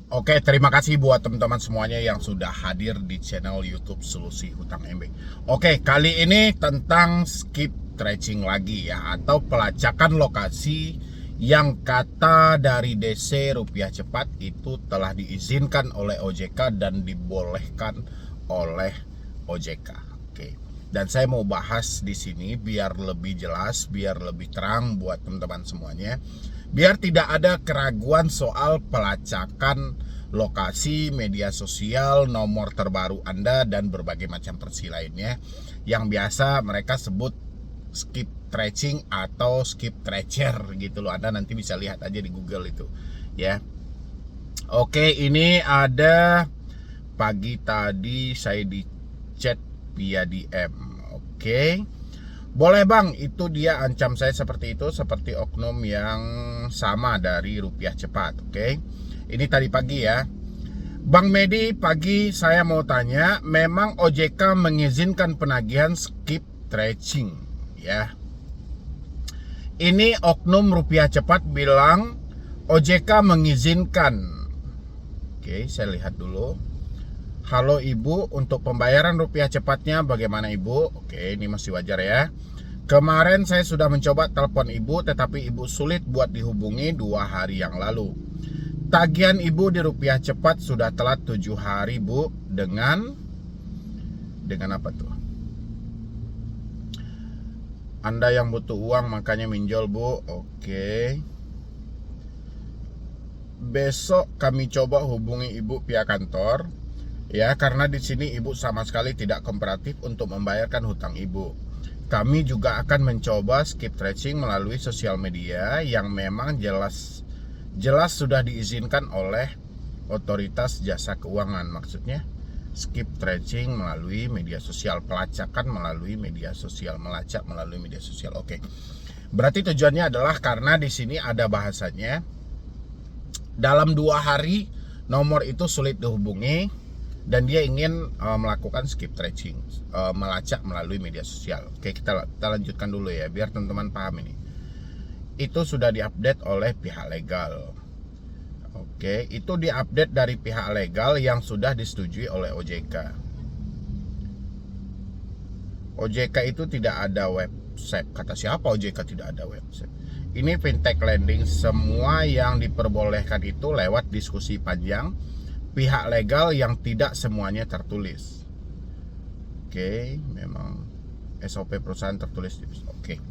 Oke, terima kasih buat teman-teman semuanya yang sudah hadir di channel YouTube Solusi Hutang MB. Oke, kali ini tentang skip tracing lagi ya, atau pelacakan lokasi yang kata dari DC Rupiah Cepat itu telah diizinkan oleh OJK dan dibolehkan oleh OJK. Oke. Dan saya mau bahas di sini biar lebih jelas, biar lebih terang buat teman-teman semuanya. Biar tidak ada keraguan soal pelacakan lokasi, media sosial, nomor terbaru Anda, dan berbagai macam versi lainnya yang biasa mereka sebut skip tracing atau skip tracer gitu loh. Anda nanti bisa lihat aja di Google itu ya. Oke, ini ada pagi tadi saya di chat via DM. Oke. Boleh bang, itu dia ancam saya seperti itu, seperti oknum yang sama dari Rupiah Cepat. Oke, ini tadi pagi ya. Bang Medi, pagi saya mau tanya, memang OJK mengizinkan penagihan skip tracing ya. Ini oknum Rupiah Cepat bilang OJK mengizinkan. Oke, saya lihat dulu. Halo Ibu, untuk pembayaran Rupiah Cepatnya bagaimana Ibu? Oke, ini masih wajar ya. Kemarin saya sudah mencoba telepon Ibu, tetapi Ibu sulit buat dihubungi 2 hari yang lalu. Tagihan Ibu di Rupiah Cepat sudah telat 7 hari Bu. Dengan apa tuh? Anda yang butuh uang makanya minjol Bu. Oke. Besok kami coba hubungi Ibu pihak kantor. Ya, karena di sini Ibu sama sekali tidak kooperatif untuk membayarkan hutang Ibu. Kami juga akan mencoba skip tracing melalui sosial media yang memang jelas sudah diizinkan oleh otoritas jasa keuangan. Maksudnya skip tracing melalui media sosial, pelacakan melalui media sosial, melacak melalui media sosial. Oke. Berarti tujuannya adalah karena di sini ada bahasanya dalam 2 hari nomor itu sulit dihubungi dan dia ingin melakukan skip tracing, melacak melalui media sosial. Oke, kita lanjutkan dulu ya, biar teman-teman paham ini. Itu sudah diupdate oleh pihak legal. Oke, itu diupdate dari pihak legal yang sudah disetujui oleh OJK. OJK itu tidak ada website. Kata siapa OJK tidak ada website? Ini fintech lending, semua yang diperbolehkan itu lewat diskusi panjang pihak legal yang tidak semuanya tertulis. Oke, memang SOP perusahaan tertulis. Oke.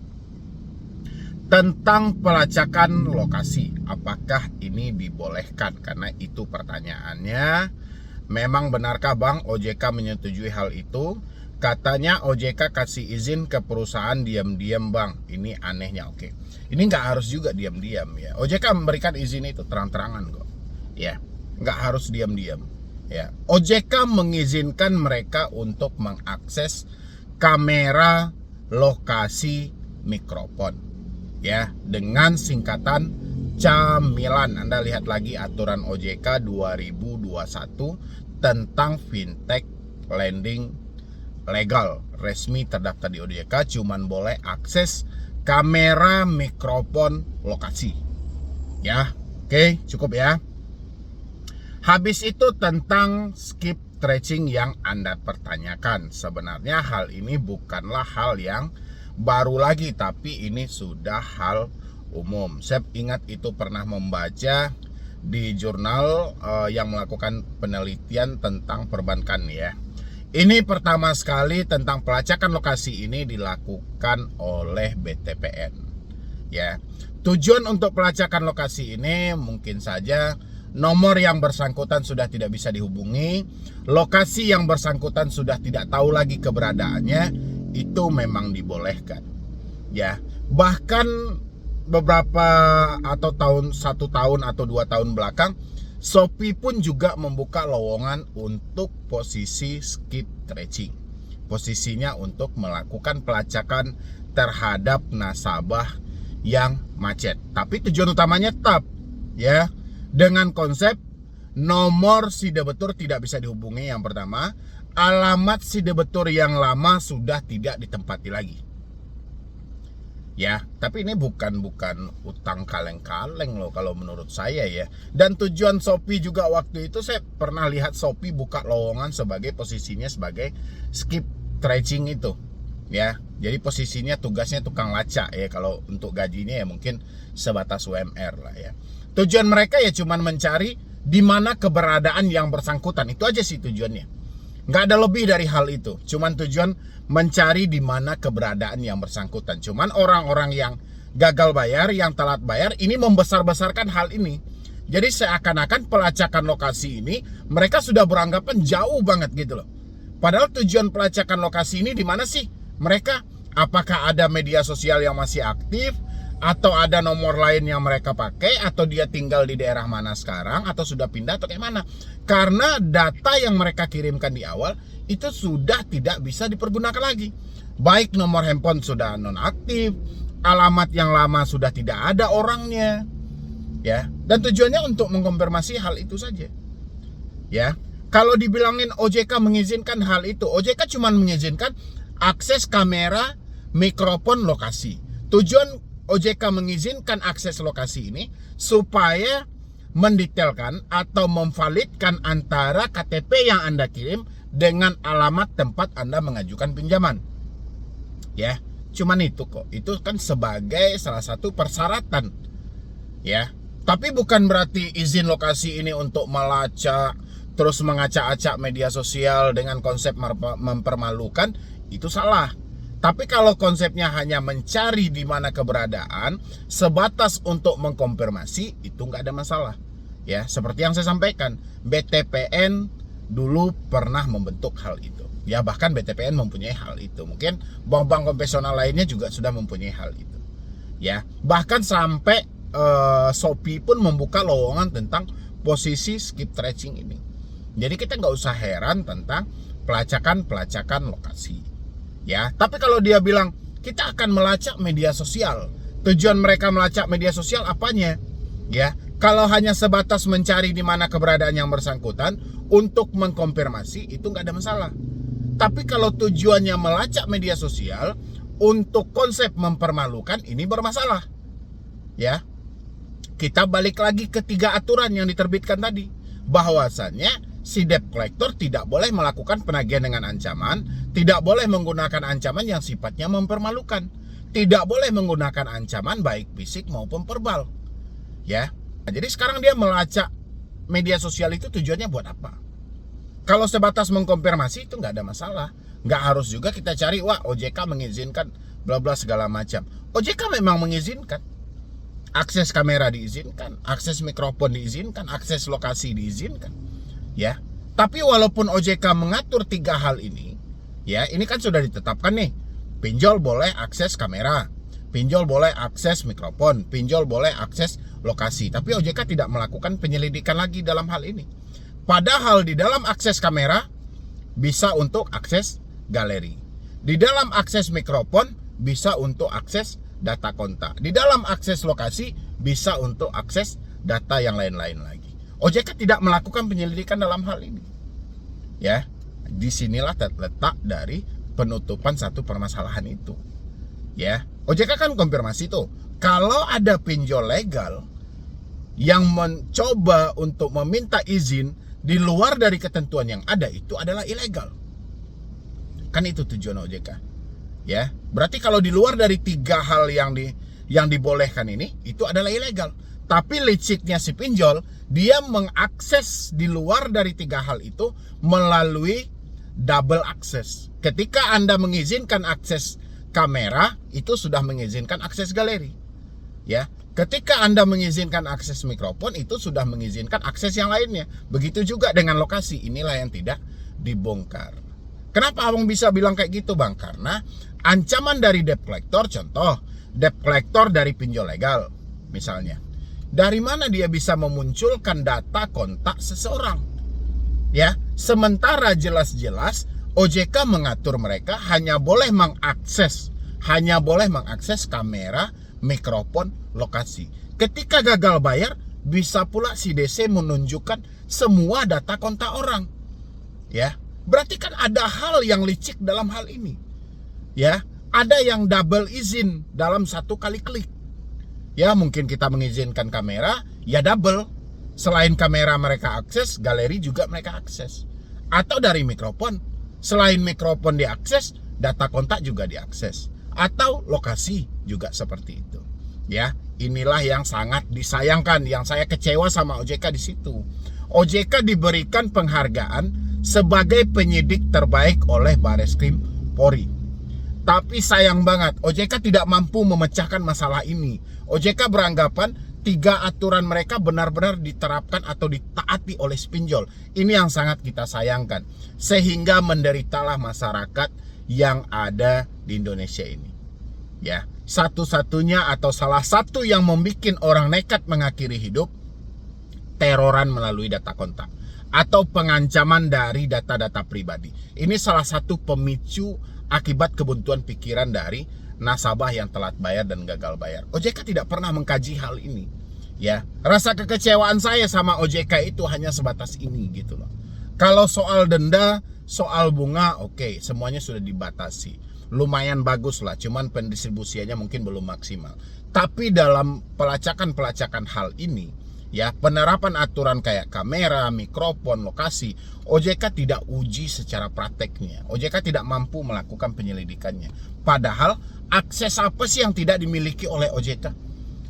Tentang pelacakan lokasi, apakah ini dibolehkan? Karena itu pertanyaannya. Memang benarkah Bang OJK menyetujui hal itu? Katanya OJK kasih izin ke perusahaan diam-diam Bang. Ini anehnya. Oke. Ini nggak harus juga diam-diam ya. OJK memberikan izin itu terang-terangan kok. Ya. Nggak harus diam-diam ya. OJK mengizinkan mereka untuk mengakses kamera lokasi mikrofon ya, dengan singkatan camilan. Anda lihat lagi aturan OJK 2021 tentang fintech lending legal resmi terdaftar di OJK, cuman boleh akses kamera mikrofon lokasi ya. Oke, cukup ya. Habis itu tentang skip tracing yang Anda pertanyakan. Sebenarnya hal ini bukanlah hal yang baru lagi, tapi ini sudah hal umum. Saya ingat itu pernah membaca di jurnal yang melakukan penelitian tentang perbankan ya. Ini pertama sekali tentang pelacakan lokasi ini dilakukan oleh BTPN ya. Tujuan untuk pelacakan lokasi ini mungkin saja nomor yang bersangkutan sudah tidak bisa dihubungi, lokasi yang bersangkutan sudah tidak tahu lagi keberadaannya, itu memang dibolehkan. Ya, bahkan beberapa atau 1 tahun atau 2 tahun belakang, Shopee pun juga membuka lowongan untuk posisi skip tracing. Posisinya untuk melakukan pelacakan terhadap nasabah yang macet. Tapi tujuan utamanya tetap ya, dengan konsep nomor si debitur tidak bisa dihubungi yang pertama, alamat si debitur yang lama sudah tidak ditempati lagi. Ya, tapi ini bukan utang kaleng-kaleng loh kalau menurut saya ya. Dan tujuan Shopee juga waktu itu saya pernah lihat Shopee buka lowongan sebagai posisinya sebagai skip tracing itu. Ya, jadi posisinya tugasnya tukang lacak ya, kalau untuk gajinya ya mungkin sebatas UMR lah ya. Tujuan mereka ya cuman mencari di mana keberadaan yang bersangkutan. Itu aja sih tujuannya. Nggak ada lebih dari hal itu. Cuman tujuan mencari di mana keberadaan yang bersangkutan. Cuman orang-orang yang gagal bayar, yang telat bayar, ini membesar-besarkan hal ini. Jadi seakan-akan pelacakan lokasi ini mereka sudah beranggapan jauh banget gitu loh. Padahal tujuan pelacakan lokasi ini di mana sih? Mereka apakah ada media sosial yang masih aktif, atau ada nomor lain yang mereka pakai, atau dia tinggal di daerah mana sekarang, atau sudah pindah atau kayak mana? Karena data yang mereka kirimkan di awal itu sudah tidak bisa dipergunakan lagi. Baik nomor handphone sudah nonaktif, alamat yang lama sudah tidak ada orangnya, ya. Dan tujuannya untuk mengkonfirmasi hal itu saja, ya. Kalau dibilangin OJK mengizinkan hal itu, OJK cuma mengizinkan akses kamera, mikrofon, lokasi. Tujuan OJK mengizinkan akses lokasi ini supaya mendetailkan atau memvalidkan antara KTP yang Anda kirim dengan alamat tempat Anda mengajukan pinjaman. Ya, cuman itu kok. Itu kan sebagai salah satu persyaratan. Ya, tapi bukan berarti izin lokasi ini untuk melacak, terus mengacak-acak media sosial dengan konsep mempermalukan, itu salah. Tapi kalau konsepnya hanya mencari di mana keberadaan, sebatas untuk mengkonfirmasi, itu nggak ada masalah. Ya, seperti yang saya sampaikan, BTPN dulu pernah membentuk hal itu. Ya, bahkan BTPN mempunyai hal itu. Mungkin bank-bank konvensional lainnya juga sudah mempunyai hal itu. Ya, bahkan sampai Shopee pun membuka lowongan tentang posisi skip tracing ini. Jadi kita nggak usah heran tentang pelacakan lokasi. Ya, tapi kalau dia bilang kita akan melacak media sosial, tujuan mereka melacak media sosial apanya? Ya, kalau hanya sebatas mencari di mana keberadaan yang bersangkutan untuk mengkonfirmasi, itu nggak ada masalah. Tapi kalau tujuannya melacak media sosial untuk konsep mempermalukan, ini bermasalah. Ya, kita balik lagi ke 3 aturan yang diterbitkan tadi, bahwasannya si debt collector tidak boleh melakukan penagihan dengan ancaman, tidak boleh menggunakan ancaman yang sifatnya mempermalukan, tidak boleh menggunakan ancaman baik fisik maupun verbal. Ya, nah, jadi sekarang dia melacak media sosial itu tujuannya buat apa? Kalau sebatas mengkonfirmasi itu nggak ada masalah. Nggak harus juga kita cari, wah OJK mengizinkan bla bla segala macam. OJK memang mengizinkan. Akses kamera diizinkan, akses mikrofon diizinkan, akses lokasi diizinkan. Ya, tapi walaupun OJK mengatur 3 hal ini, ya ini kan sudah ditetapkan nih. Pinjol boleh akses kamera, pinjol boleh akses mikrofon, pinjol boleh akses lokasi. Tapi OJK tidak melakukan penyelidikan lagi dalam hal ini. Padahal di dalam akses kamera bisa untuk akses galeri. Di dalam akses mikrofon bisa untuk akses data kontak. Di dalam akses lokasi bisa untuk akses data yang lain-lain lagi. OJK tidak melakukan penyelidikan dalam hal ini. Ya, disinilah letak dari penutupan satu permasalahan itu. Ya, OJK kan konfirmasi tuh, kalau ada pinjol legal yang mencoba untuk meminta izin di luar dari ketentuan yang ada, itu adalah ilegal. Kan itu tujuan OJK. Ya, berarti kalau di luar dari 3 hal yang dibolehkan ini, itu adalah ilegal. Tapi liciknya si pinjol, dia mengakses di luar dari 3 hal itu melalui double access. Ketika Anda mengizinkan akses kamera, itu sudah mengizinkan akses galeri. Ya, ketika Anda mengizinkan akses mikrofon, itu sudah mengizinkan akses yang lainnya. Begitu juga dengan lokasi. Inilah yang tidak dibongkar. Kenapa abang bisa bilang kayak gitu, Bang? Karena ancaman dari debt collector, contoh debt collector dari pinjol legal misalnya, dari mana dia bisa memunculkan data kontak seseorang? Ya, sementara jelas-jelas OJK mengatur mereka hanya boleh mengakses kamera, mikrofon, lokasi. Ketika gagal bayar, bisa pula si DC menunjukkan semua data kontak orang. Ya, berarti kan ada hal yang licik dalam hal ini. Ya, Ada yang double izin dalam satu kali klik. Ya, mungkin kita mengizinkan kamera, ya double. Selain kamera mereka akses, galeri juga mereka akses. Atau dari mikrofon, selain mikrofon diakses, data kontak juga diakses. Atau lokasi juga seperti itu. Ya, inilah yang sangat disayangkan, yang saya kecewa sama OJK di situ. OJK diberikan penghargaan sebagai penyidik terbaik oleh Bareskrim Polri. Tapi sayang banget, OJK tidak mampu memecahkan masalah ini. OJK beranggapan 3 aturan mereka benar-benar diterapkan atau ditaati oleh spinjol. Ini yang sangat kita sayangkan. Sehingga menderitalah masyarakat yang ada di Indonesia ini. Ya, satu-satunya atau salah satu yang membuat orang nekat mengakhiri hidup, teroran melalui data kontak atau pengancaman dari data-data pribadi. Ini salah satu pemicu akibat kebuntuan pikiran dari nasabah yang telat bayar dan gagal bayar. OJK tidak pernah mengkaji hal ini. Ya, rasa kekecewaan saya sama OJK itu hanya sebatas ini gitu loh. Kalau soal denda, soal bunga, oke, semuanya sudah dibatasi. Lumayan bagus lah, cuman pendistribusiannya mungkin belum maksimal. Tapi dalam pelacakan-pelacakan hal ini, ya, penerapan aturan kayak kamera, mikrofon, lokasi, OJK tidak uji secara prakteknya. OJK tidak mampu melakukan penyelidikannya. Padahal akses apa sih yang tidak dimiliki oleh OJK?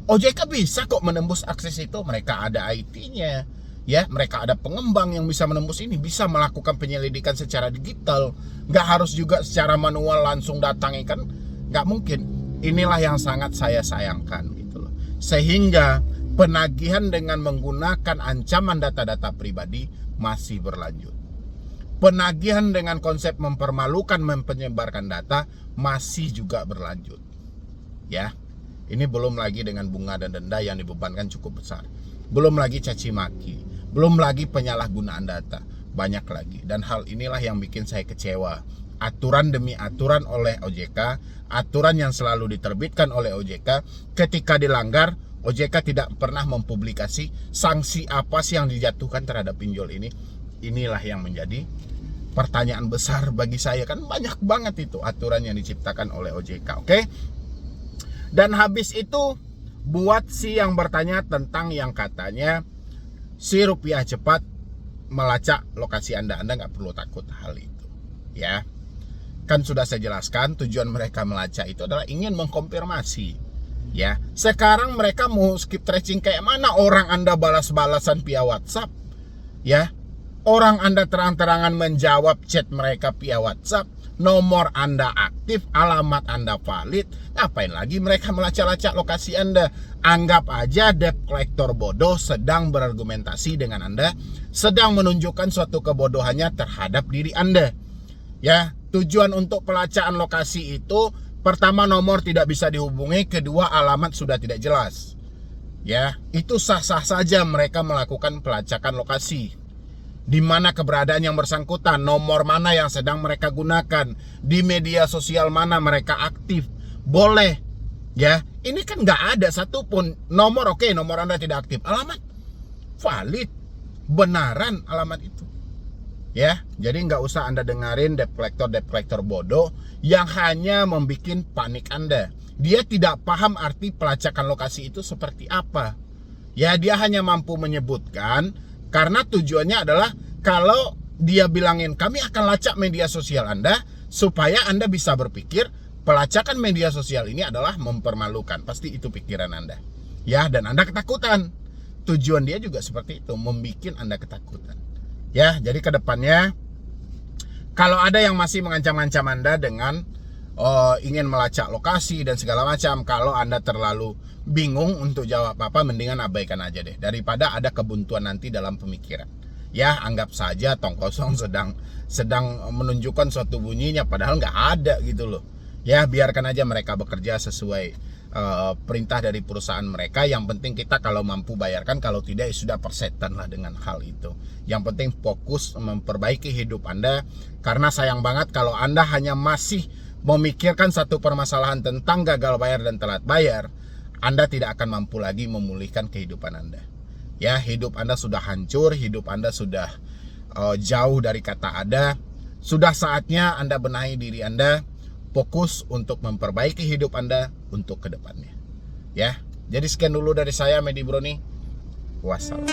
OJK bisa kok menembus akses itu. Mereka ada IT-nya, ya, mereka ada pengembang yang bisa menembus ini, bisa melakukan penyelidikan secara digital. Nggak harus juga secara manual langsung datangi, kan nggak mungkin. Inilah yang sangat saya sayangkan gitu loh. Sehingga penagihan dengan menggunakan ancaman data-data pribadi masih berlanjut. Penagihan dengan konsep mempermalukan menyebarkan data masih juga berlanjut. Ya, ini belum lagi dengan bunga dan denda yang dibebankan cukup besar. Belum lagi caci maki, belum lagi penyalahgunaan data, banyak lagi. Dan hal inilah yang bikin saya kecewa. Aturan demi aturan oleh OJK, aturan yang selalu diterbitkan oleh OJK, ketika dilanggar, OJK tidak pernah mempublikasi sanksi apa sih yang dijatuhkan terhadap pinjol ini. Inilah yang menjadi pertanyaan besar bagi saya. Kan banyak banget itu aturan yang diciptakan oleh OJK, oke? Dan habis itu buat si yang bertanya tentang yang katanya si rupiah cepat melacak lokasi Anda nggak perlu takut hal itu. Ya, kan sudah saya jelaskan tujuan mereka melacak itu adalah ingin mengkonfirmasi. Ya, sekarang mereka mau skip tracing kayak mana orang Anda balas-balasan via WhatsApp. Ya, orang Anda terang-terangan menjawab chat mereka via WhatsApp, nomor Anda aktif, alamat Anda valid. Ngapain lagi mereka melacak-lacak lokasi Anda? Anggap aja debt collector bodoh sedang berargumentasi dengan Anda, sedang menunjukkan suatu kebodohannya terhadap diri Anda. Ya, tujuan untuk pelacakan lokasi itu, pertama nomor tidak bisa dihubungi, kedua alamat sudah tidak jelas. Ya, itu sah-sah saja mereka melakukan pelacakan lokasi. Di mana keberadaan yang bersangkutan, nomor mana yang sedang mereka gunakan, di media sosial mana mereka aktif, boleh. Ya, ini kan nggak ada satupun nomor. Oke, nomor Anda tidak aktif, alamat valid, benaran alamat itu. Ya, jadi nggak usah Anda dengerin debt collector bodoh yang hanya membuat panik Anda. Dia tidak paham arti pelacakan lokasi itu seperti apa. Ya, dia hanya mampu menyebutkan karena tujuannya adalah kalau dia bilangin kami akan lacak media sosial Anda supaya Anda bisa berpikir pelacakan media sosial ini adalah mempermalukan. Pasti itu pikiran Anda. Ya, dan Anda ketakutan. Tujuan dia juga seperti itu, membuat Anda ketakutan. Ya, jadi ke depannya kalau ada yang masih mengancam-ancam Anda dengan ingin melacak lokasi dan segala macam, kalau Anda terlalu bingung untuk jawab apa, mendingan abaikan aja deh, daripada ada kebuntuan nanti dalam pemikiran. Ya, anggap saja tong kosong sedang menunjukkan suatu bunyinya padahal nggak ada gitu loh. Ya, biarkan aja mereka bekerja sesuai perintah dari perusahaan mereka. Yang penting kita kalau mampu bayarkan, kalau tidak ya sudah persetan lah dengan hal itu. Yang penting fokus memperbaiki hidup Anda, karena sayang banget kalau Anda hanya masih memikirkan satu permasalahan tentang gagal bayar dan telat bayar, Anda tidak akan mampu lagi memulihkan kehidupan Anda. Ya, hidup Anda sudah hancur, hidup Anda sudah jauh dari kata ada. Sudah saatnya Anda benahi diri Anda, fokus untuk memperbaiki hidup Anda untuk kedepannya. Ya, jadi sekian dulu dari saya, Medi Broni. Wassalam.